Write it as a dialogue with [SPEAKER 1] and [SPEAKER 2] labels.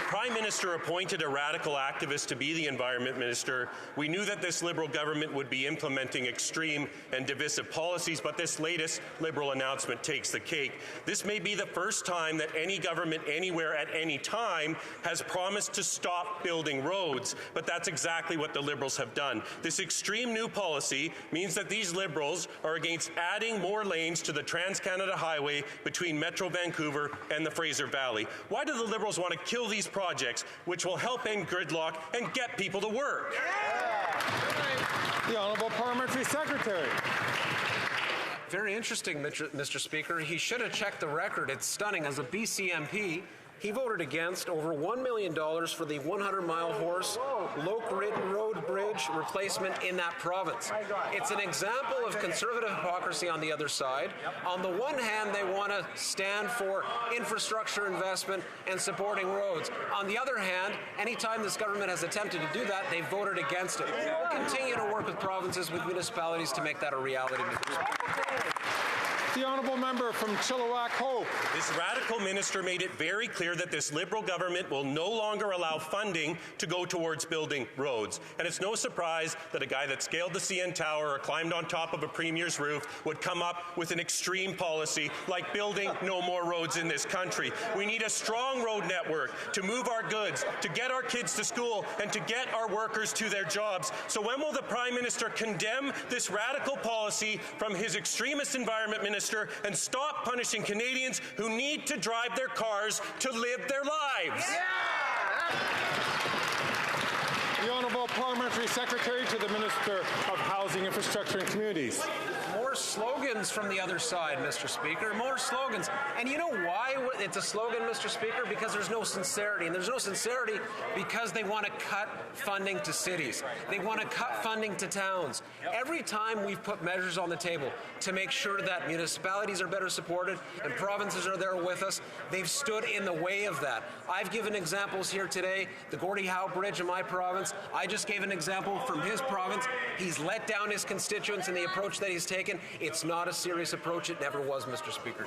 [SPEAKER 1] Prime Minister appointed a radical activist to be the Environment Minister, we knew that this Liberal government would be implementing extreme and divisive policies, but this latest Liberal announcement takes the cake. This may be the first time that any government anywhere at any time has promised to stop building roads, but that's exactly what the Liberals have done. This extreme new policy means that these Liberals are against adding more lanes to the Trans-Canada Highway between Metro Vancouver and the Fraser Valley. Why do the Liberals want to kill these projects, which will help end gridlock and get people to work?
[SPEAKER 2] The Honourable Parliamentary Secretary.
[SPEAKER 3] Very interesting, Mr. Speaker. He should have checked the record. It's stunning. As a BC MP, he voted against over $1 million for the 100-mile horse Loke Road Bridge replacement in that province. It's an example of conservative hypocrisy on the other side. On the one hand, they want to stand for infrastructure investment and supporting roads. On the other hand, anytime this government has attempted to do that, they voted against it. We'll continue to work with provinces, with municipalities to make that a reality.
[SPEAKER 2] The honourable member from Chilliwack Hope.
[SPEAKER 1] This radical minister made it very clear that this Liberal government will no longer allow funding to go towards building roads. And it's no surprise that a guy that scaled the CN Tower or climbed on top of a premier's roof would come up with an extreme policy like building no more roads in this country. We need a strong road network to move our goods, to get our kids to school, and to get our workers to their jobs. So when will the Prime Minister condemn this radical policy from his extremist environment minister and stop punishing Canadians who need to drive their cars to live their lives?
[SPEAKER 2] The Honourable Parliamentary Secretary to the Minister of Housing, Infrastructure and Communities.
[SPEAKER 3] More slogans from the other side, Mr. Speaker, more slogans. And you know why it's a slogan, Mr. Speaker? Because there's no sincerity. And there's no sincerity because they want to cut funding to cities. They want to cut funding to towns. Every time we've put measures on the table to make sure that municipalities are better supported and provinces are there with us, they've stood in the way of that. I've given examples here today, the Gordie Howe Bridge in my province. I just gave an example from his province. He's let down his constituents in the approach that he's taken. It's not a serious approach. It never was, Mr. Speaker.